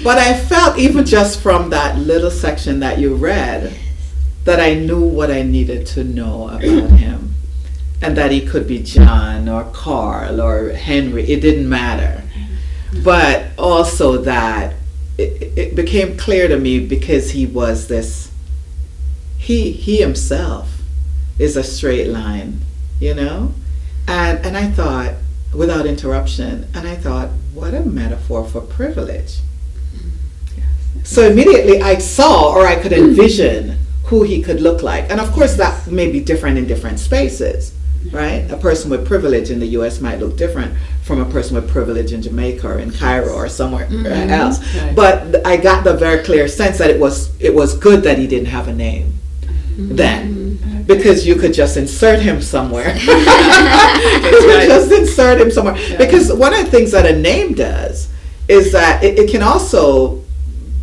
But I felt, even just from that little section that you read, that I knew what I needed to know about him. And that he could be John or Carl or Henry. It didn't matter. But also that it became clear to me, because he was this, he himself is a straight line, you know? And I thought, without interruption, and I thought, what a metaphor for privilege. So immediately I saw, or I could envision, who he could look like. And of course that may be different in different spaces, right? A person with privilege in the US might look different from a person with privilege in Jamaica or in Cairo or somewhere else. Right. But I got the very clear sense that it was good that he didn't have a name then. Because you could just insert him somewhere. Just insert him somewhere. Yeah. Because one of the things that a name does is that it can also,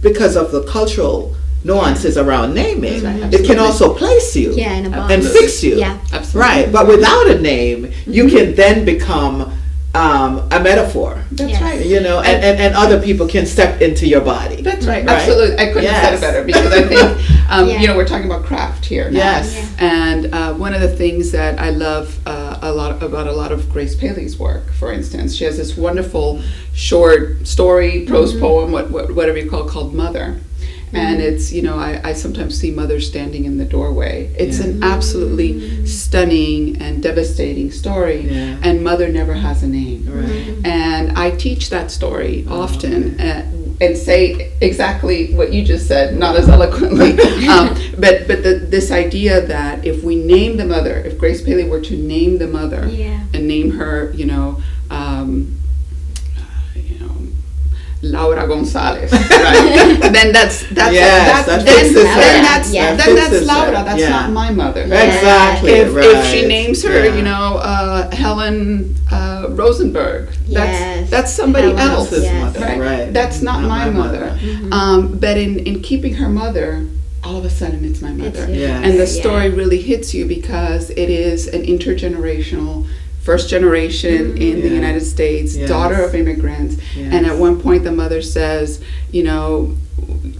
because of the cultural nuances around naming, it can also place you and fix you. Yeah. Absolutely. Right. But without a name, you can then become a metaphor. That's right. You know, and other people can step into your body. That's right. Absolutely. I couldn't have said it better, because I think, you know, we're talking about craft here now. Yes. And one of the things that I love about a lot of Grace Paley's work, for instance, she has this wonderful short story, prose poem, whatever you call it, called Mother. And it's, you know, I sometimes see Mother standing in the doorway. It's an absolutely stunning and devastating story. Yeah. And Mother never has a name. Right. And I teach that story often and say exactly what you just said, not as eloquently. But this idea that if we name the mother, if Grace Paley were to name the mother and name her, you know, Laura Gonzalez, right? Then that's Laura. That's not my mother. Exactly. If she names her, you know, Helen Rosenberg, that's somebody else's mother, right? That's not my mother. But in keeping her mother, all of a sudden it's my mother, and the story really hits you because it is an intergenerational. First generation in the United States, daughter of immigrants, and at one point the mother says, you know,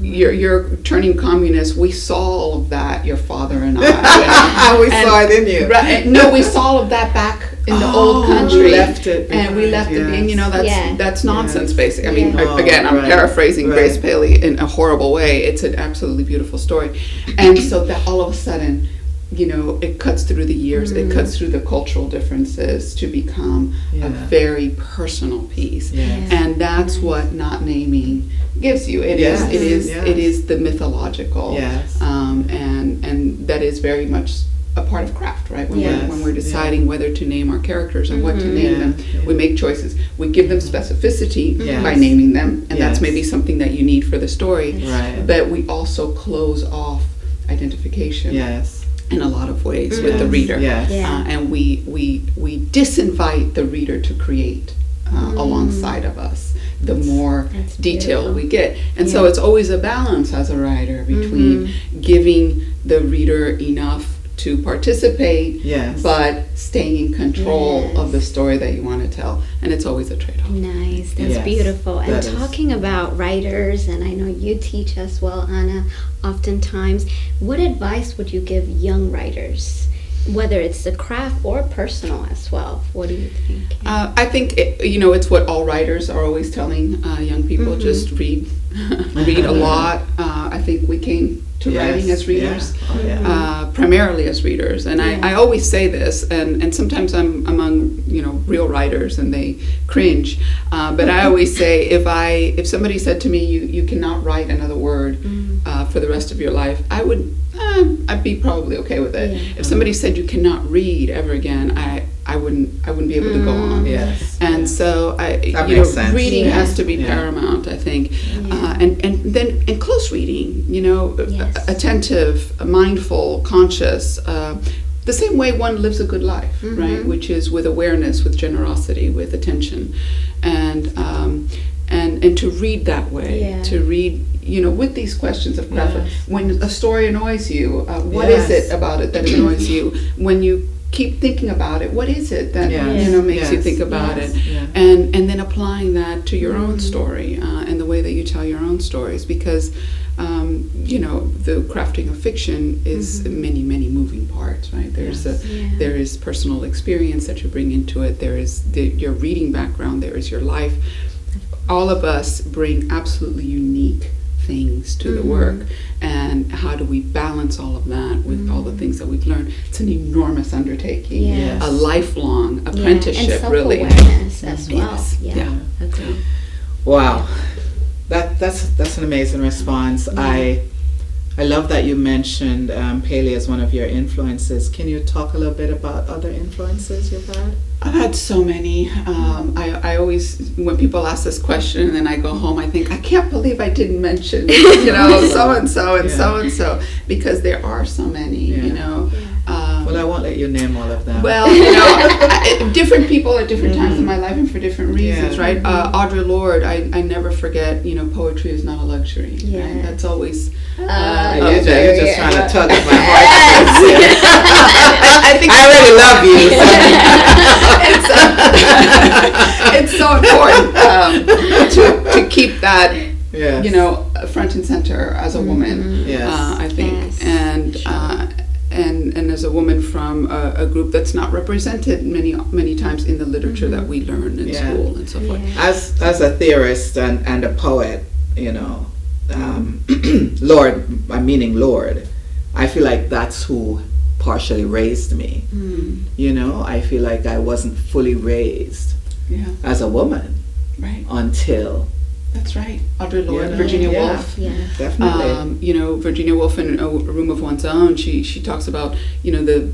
you're turning communist. We saw all of that, your father and I. We saw it in you. Right? No, we saw all of that back in the old country. We left it behind. And we left it behind. You know, that's nonsense, basically. I mean, again, I'm paraphrasing Grace Paley in a horrible way. It's an absolutely beautiful story, and so that all of a sudden, you know, it cuts through the years, it cuts through the cultural differences to become a very personal piece. And that's what not naming gives you. It is the mythological. And that is very much a part of craft, right? When we're deciding whether to name our characters and what to name them, we make choices. We give them specificity by naming them, and that's maybe something that you need for the story. But we also close off identification. In a lot of ways with the reader, and we disinvite the reader to create alongside of us. The more detail we get, and so it's always a balance as a writer between giving the reader enough to participate, but staying in control of the story that you want to tell, and it's always a trade-off. Nice, that's beautiful. And talking about writers, and I know you teach as well, Anna, oftentimes, what advice would you give young writers, whether it's the craft or personal as well? What do you think? I think it's what all writers are always telling young people: just read a lot. I think we came to writing as readers, primarily as readers, and I always say this, and sometimes I'm among real writers and they cringe, but I always say if somebody said to me you cannot write another word for the rest of your life, I'd be probably okay with it. If somebody said you cannot read ever again, I wouldn't be able to go on. And so reading has to be paramount, I think, and then close reading, attentive, mindful, conscious, the same way one lives a good life, right? Which is with awareness, with generosity, with attention, and to read that way, to read, with these questions of craft. When a story annoys you, what is it about it that annoys you? When you keep thinking about it. What is it that makes you think about it, and then applying that to your own story and the way that you tell your own stories, because the crafting of fiction is many moving parts, right? There is personal experience that you bring into it. There is your reading background. There is your life. All of us bring absolutely unique things to the work, and how do we balance all of that with all the things that we've learned? It's an enormous undertaking, a lifelong apprenticeship, and really. Self-awareness as well. Okay. Wow, that's an amazing response. I love that you mentioned Paley as one of your influences. Can you talk a little bit about other influences you've had? I've had so many. I always, when people ask this question and then I go home, I think, I can't believe I didn't mention, so-and-so and so-and-so, because there are so many, Well, I won't let you name all of them. Well, different people at different times in my life and for different reasons, right? Audre Lorde, I never forget, poetry is not a luxury, right? That's always... you're just trying to tug at my heart. I think I really love you. It's so important to keep that, front and center as a woman. I think, and as a woman from a group that's not represented many times in the literature that we learn in school and so forth. As a theorist and a poet, Lorde, I feel like that's who partially raised me. I feel like I wasn't fully raised as a woman until... That's right. Audre Lorde, Virginia Woolf. Definitely. Virginia Woolf in A Room of One's Own, she talks about, the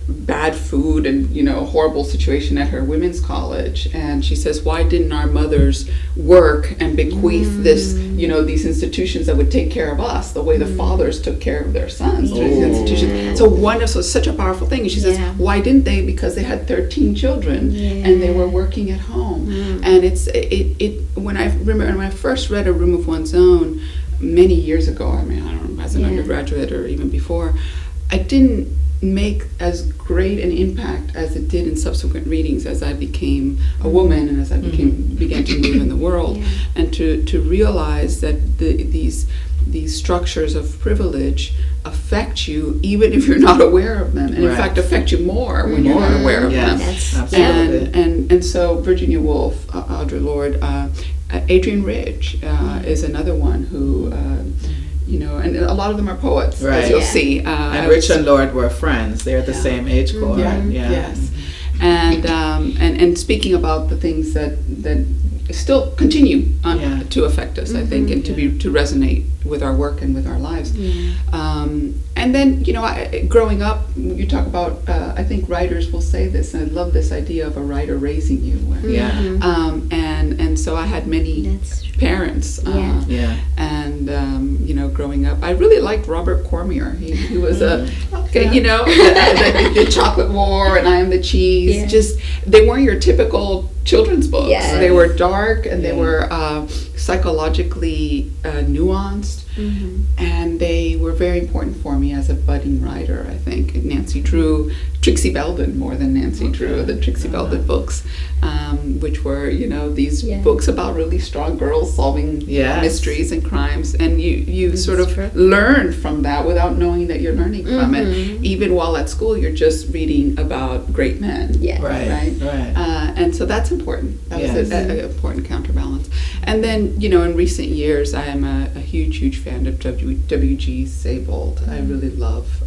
bad food and, horrible situation at her women's college. And she says, why didn't our mothers work and bequeath this, these institutions that would take care of us the way the fathers took care of their sons through these institutions? So such a powerful thing. And she says, why didn't they? Because they had 13 children and they were working at home. And when I first read A Room of One's Own many years ago, I don't know, as an undergraduate or even before, I didn't make as great an impact as it did in subsequent readings as I became a woman and as I began to move in the world, and to realize that these structures of privilege affect you even if you're not aware of them, and in fact affect you more when you're not aware of them. And so Virginia Woolf, Audre Lorde, Adrienne Rich is another one who and a lot of them are poets, as you'll see. And Rich and Lorde were friends. They're the same age cohort. Yes. And speaking about the things that still continue to affect us, I think, and to resonate with our work and with our lives. And then, growing up, you talk about, I think writers will say this, and I love this idea of a writer raising you. And so I had many parents. And, growing up, I really liked Robert Cormier. He was the Chocolate War and I Am the Cheese. Just, they weren't your typical children's books. They were dark and they were psychologically nuanced, and they were very important for me as a budding writer, I think. Nancy Drew, Trixie Belden more than Nancy Drew, the Trixie Belden books, which were, these books about really strong girls solving mysteries and crimes, and you sort of learn from that without knowing that you're learning from it. Even while at school, you're just reading about great men. Right. And so that's important. That was an important counterbalance. And then, in recent years, I am a huge fan of W.G. Sebald. I really love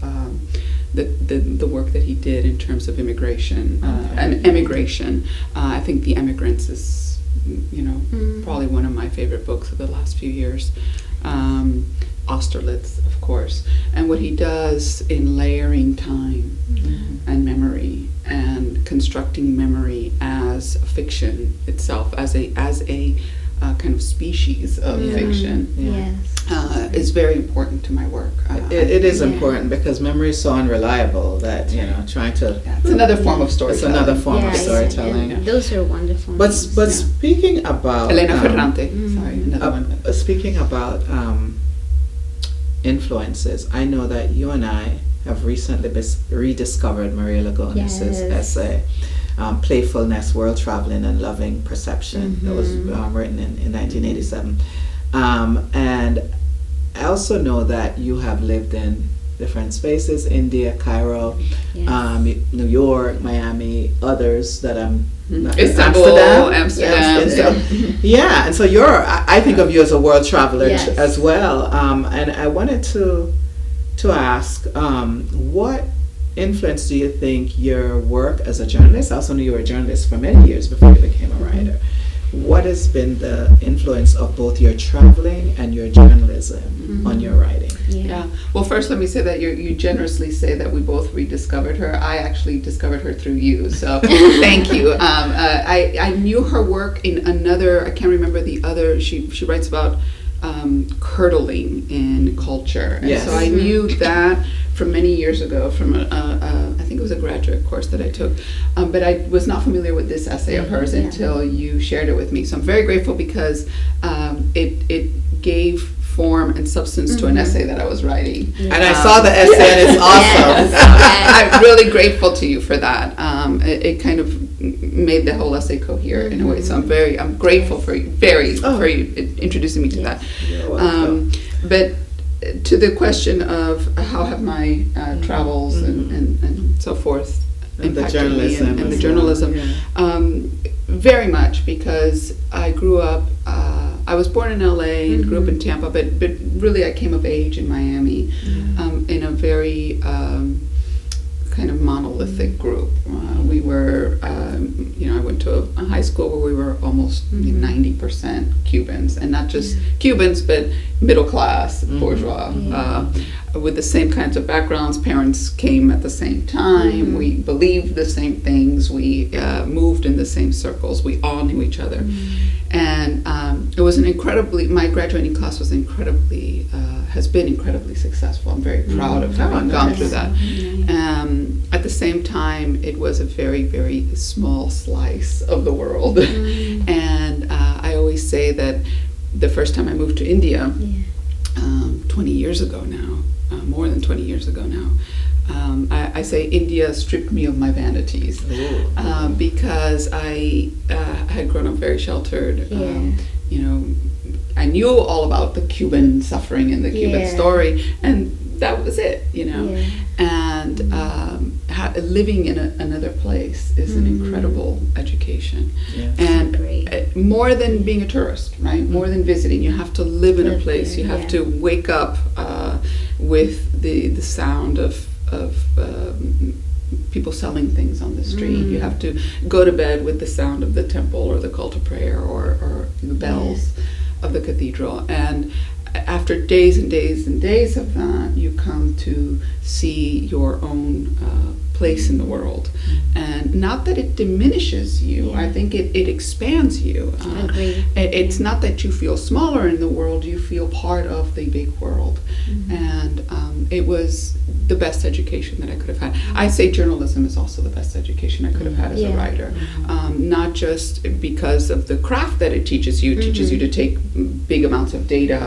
the work that he did in terms of immigration and emigration. I think The Emigrants is, probably one of my favorite books of the last few years. Austerlitz, of course, and what he does in layering time and memory and constructing memory as a fiction itself, as a kind of species of fiction, is very important to my work. It is important because memory is so unreliable that trying to. It's another form of storytelling. It's another form of storytelling. And those are wonderful. But speaking about Elena Ferrante, sorry, another one. Speaking about influences, I know that you and I have recently rediscovered Maria Lugonis's essay, Playfulness, World Traveling and Loving Perception. That was written in 1987. And I also know that you have lived in different spaces, India, Cairo, New York, Miami, others that I'm Istanbul, Amsterdam. Yeah, and so I think of you as a world traveler as well. And I wanted to ask, what influence do you think your work as a journalist? I also knew you were a journalist for many years before you became a writer. What has been the influence of both your traveling and your journalism on your writing? Yeah. Well, first, let me say that you generously say that we both rediscovered her. I actually discovered her through you, so thank you. I knew her work in another. I can't remember the other. She writes about curdling in culture, and so I knew that from many years ago from I think it was a graduate course that I took, but I was not familiar with this essay of hers until you shared it with me. So I'm very grateful because it gave form and substance to an essay that I was writing. And I saw the essay and it's awesome. I'm really grateful to you for that. It kind of made the whole essay cohere in a way. So I'm grateful for you, for you introducing me to that. You're welcome. But to the question of how have my travels and so forth impacted me and the journalism, very much, because I grew up, I was born in LA and grew up in Tampa, but really I came of age in Miami in a very kind of monolithic group. We were, I went to a high school where we were almost 90% Cubans, and not just Cubans, but middle class, bourgeois, with the same kinds of backgrounds. Parents came at the same time. We believed the same things. We moved in the same circles. We all knew each other. And it was my graduating class was has been incredibly successful. I'm very proud of having gone through that. At the same time, it was a very, very small slice of the world. And I always say that the first time I moved to India, 20 years ago now, more than 20 years ago now, I say India stripped me of my vanities because I had grown up very sheltered. I knew all about the Cuban suffering and the Cuban story, and that was it, And living in another place is an incredible education. And more than being a tourist, right? More than visiting, you have to live in a place. You have to wake up with the sound of people selling things on the street. You have to go to bed with the sound of the temple or the call to prayer or the bells of the cathedral. And after days and days and days of that, you come to see your own place in the world. And not that it diminishes you, I think it expands you. It's not that you feel smaller in the world, you feel part of the big world. And it was the best education that I could have had. I say journalism is also the best education I could have had as a writer. Not just because of the craft that it teaches you. It teaches you to take big amounts of data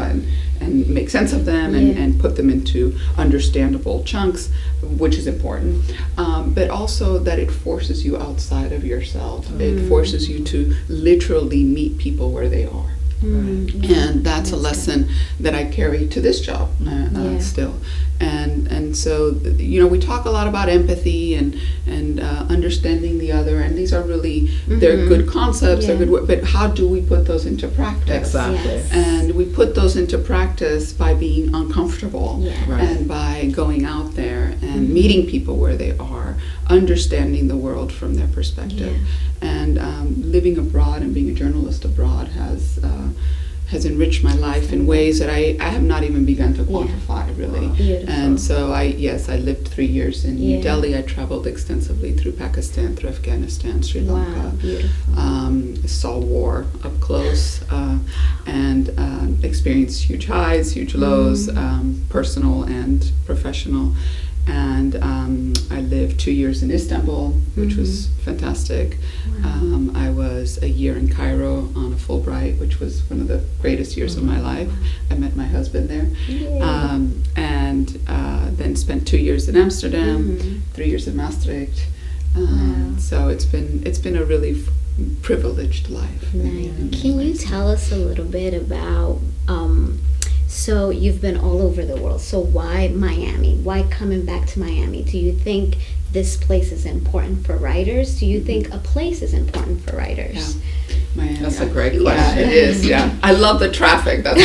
and make sense of them and put them into understandable chunks, which is important. But also that it forces you outside of yourself. It forces you to literally meet people where they are. And that's a lesson that I carry to this job still. And so, we talk a lot about empathy and understanding the other, and these are really, they're good concepts, they're good, but how do we put those into practice? Exactly. And we put those into practice by being uncomfortable and by going out there and meeting people where they are, understanding the world from their perspective. And living abroad and being a journalist abroad has enriched my life in ways that I have not even begun to quantify, really. Beautiful. And so I lived 3 years in New Delhi. I traveled extensively through Pakistan, through Afghanistan, Sri Lanka. Saw war up close and experienced huge highs, huge lows, personal and professional. And I lived 2 years in Istanbul, which was fantastic. I was a year in Cairo on a Fulbright, which was one of the greatest years of my life. I met my husband there. And and then spent 2 years in Amsterdam, 3 years in Maastricht. So it's been a really privileged life. Nice. Can you tell us a little bit about, so you've been all over the world, so why Miami? Why coming back to Miami? Do you think this place is important for writers? Do you think a place is important for writers? Yeah. Miami. That's a great question. Yeah, it is, yeah. I love the traffic. That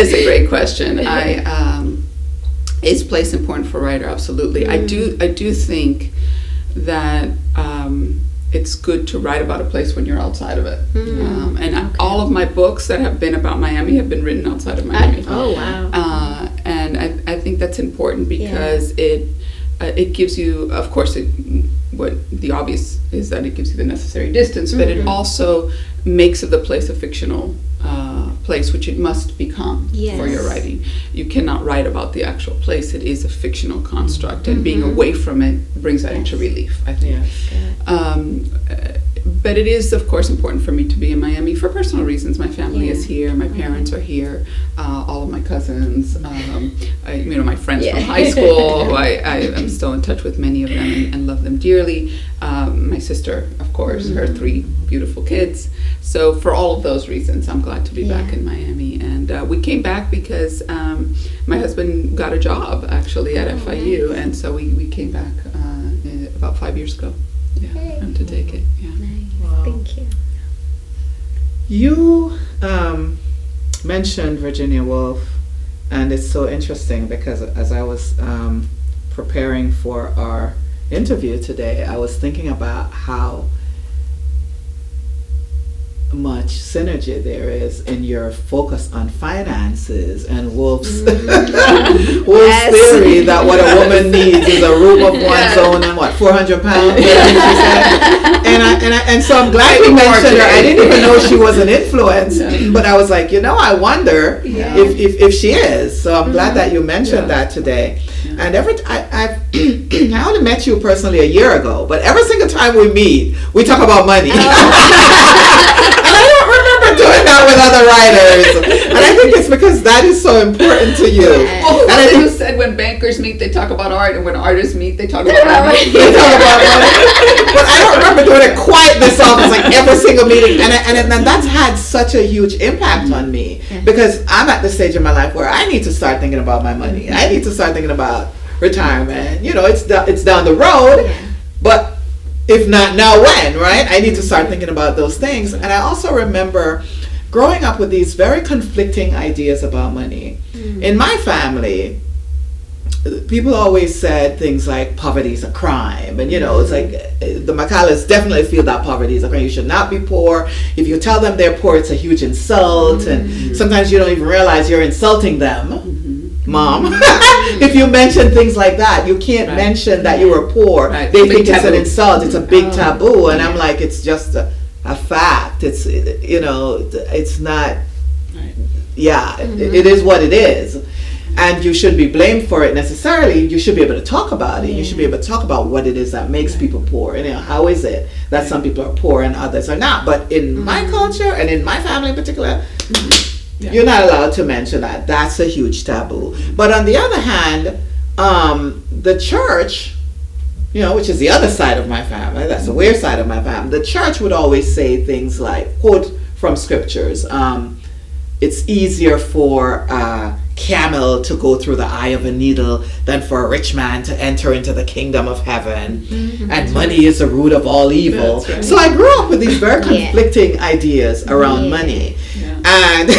is a great question. Is place important for a writer? Absolutely. I do think that it's good to write about a place when you're outside of it. All of my books that have been about Miami have been written outside of Miami. Oh, wow. And I think that's important because it gives you, of course, what the obvious is that it gives you the necessary distance, but it also makes of the place a fictional place, which it must become for your writing. You cannot write about the actual place. It is a fictional construct, and being away from it brings that into relief, I think. But it is, of course, important for me to be in Miami for personal reasons. My family is here. My parents are here. All of my cousins, my friends from high school, who I'm still in touch with many of them and love them dearly. My sister, of course, her 3 beautiful kids. So for all of those reasons, I'm glad to be back in Miami. And we came back because my husband got a job, actually, at FIU. Nice. And so we came back about 5 years ago. And to take it. Yeah. Nice. Wow. Thank you. You mentioned Virginia Woolf, and it's so interesting because as I was preparing for our interview today, I was thinking about how much synergy there is in your focus on finances and Woolf's Woolf's theory that what a woman needs is a room of one's own and 400 pounds. And so I'm glad you mentioned her. I didn't even know she was an influence, but I was like, I wonder if she is. So I'm glad that you mentioned that today. And I only met you personally a year ago, but every single time we meet, we talk about money. And I don't remember doing that with other writers. And I think it's because that is so important to you. Well, and who said when bankers meet, they talk about art, and when artists meet, they talk about money. They talk about money. But I don't remember doing it quite this often, like every single meeting. And that's had such a huge impact on me because I'm at the stage in my life where I need to start thinking about my money. I need to start thinking about retirement. It's down the road, but if not now, when, right? I need to start thinking about those things. And I also remember growing up with these very conflicting ideas about money. In my family, people always said things like poverty is a crime, and it's like the McCallers definitely feel that poverty is a crime. You should not be poor. If you tell them they're poor, it's a huge insult, and sometimes you don't even realize you're insulting them. Mom, if you mention things like that, you can't mention that you were poor. They think it's an insult. It's a big taboo, and I'm like, it's just a fact. It's it's not. It is what it is, and you shouldn't be blamed for it necessarily. You should be able to talk about it. You should be able to talk about what it is that makes people poor, and how is it that some people are poor and others are not. But in my culture and in my family in particular. You're not allowed to mention that. That's a huge taboo. But on the other hand, the church, which is the other side of my family, that's the Weir side of my family, the church would always say things like, quote from scriptures, it's easier for a camel to go through the eye of a needle than for a rich man to enter into the kingdom of heaven. And money is the root of all evil. Right. So I grew up with these very conflicting ideas around money. And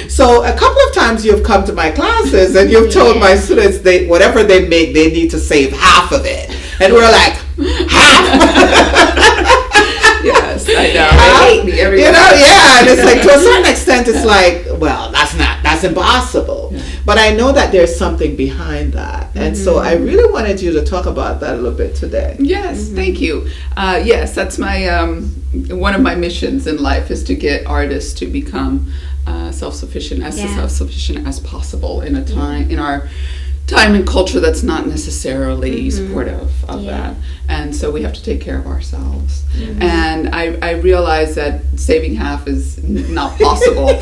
so a couple of times you've come to my classes and you've told my students whatever they make, they need to save half of it. And we're like, half? Yes, I know. They hate me every and it's like, to a certain extent, it's like, well, that's impossible. But I know that there's something behind that. And so I really wanted you to talk about that a little bit today. Yes, thank you. Yes, that's my one of my missions in life is to get artists to become self-sufficient as possible in a time in our time and culture that's not necessarily supportive of that. And so we have to take care of ourselves. And I realize that saving half is not possible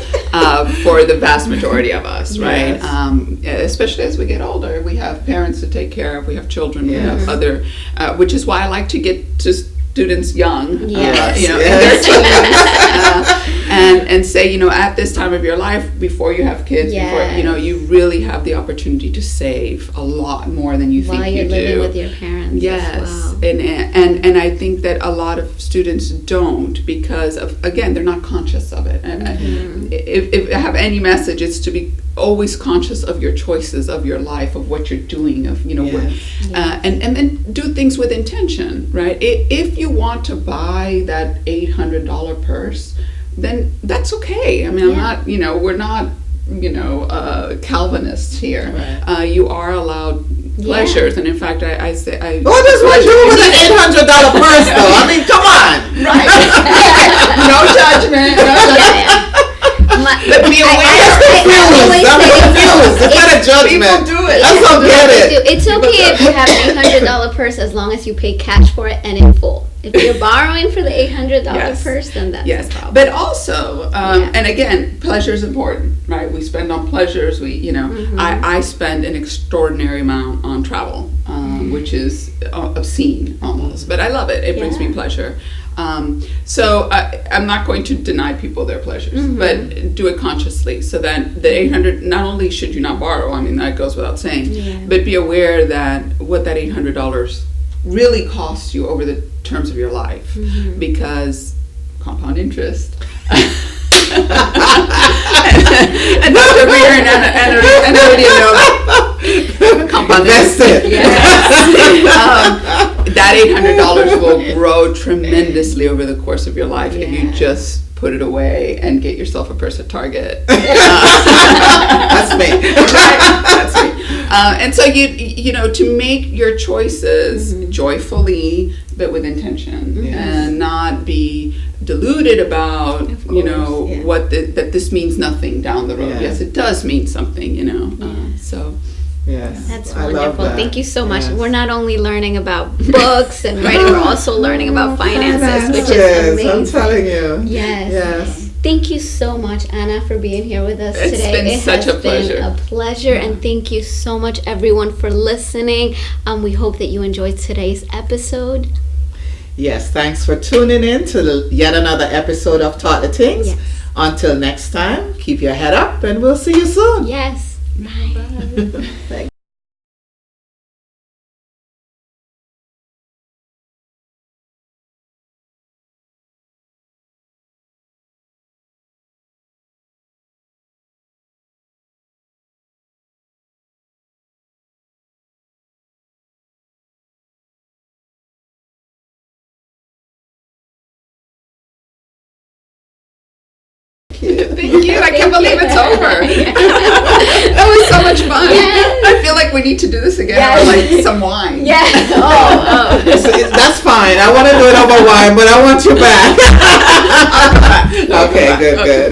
for the vast majority of us, right? Especially as we get older. We have parents to take care of, we have children, we have other, which is why I like to get to students young, in their teens, and say, at this time of your life, before you have kids, before, you really have the opportunity to save a lot more than you think you do. While you're living with your parents. Yes, as well. and I think that a lot of students don't because of, again, they're not conscious of it. And if I have any message, it's to be always conscious of your choices, of your life, of what you're doing, of and then do things with intention, right? If you want to buy that $800 purse, then that's okay. I mean, I'm not, we're not, Calvinists here. Right. You are allowed pleasures, and in fact, I say, what does one do with an $800 purse, though? I mean, come on. Right. No judgment. But be aware. I'm confused. It's not a judgment. People do it. I don't get it. It's okay if you have an $800 purse as long as you pay cash for it and in full. If you're borrowing for the $800 purse, then that's a problem. But also, and again, pleasure is important, right? We spend on pleasures. I spend an extraordinary amount on travel, which is obscene almost. But I love it. It brings me pleasure. So I'm not going to deny people their pleasures, but do it consciously. So that the $800, not only should you not borrow, I mean, that goes without saying, but be aware that what that $800 really costs you over the terms of your life, because compound interest. And Dr. Weir and already know compound interest. That $800 will grow tremendously over the course of your life if you just put it away and get yourself a purse at Target. That's me. Right? That's me. And so to make your choices joyfully, but with intention, and not be deluded about, what that this means nothing down the road. Yeah. Yes, it does mean something, so. Yes, that's wonderful. Thank you so much. Yes. We're not only learning about books and writing, we're also learning about finances, which is amazing. I'm telling you. Yes. Thank you so much, Anna, for being here with us today. It's been such a pleasure. It has been a pleasure, and thank you so much, everyone, for listening. We hope that you enjoyed today's episode. Yes, thanks for tuning in to yet another episode of Taught the Tings. Yes. Until next time, keep your head up, and we'll see you soon. Yes. Bye. Thanks. Thank you. I can't believe it's over. That was so much fun. Yes. I feel like we need to do this again, or like some wine. Yeah. Oh. That's fine. I want to do it over wine, but I want you back. Okay, good.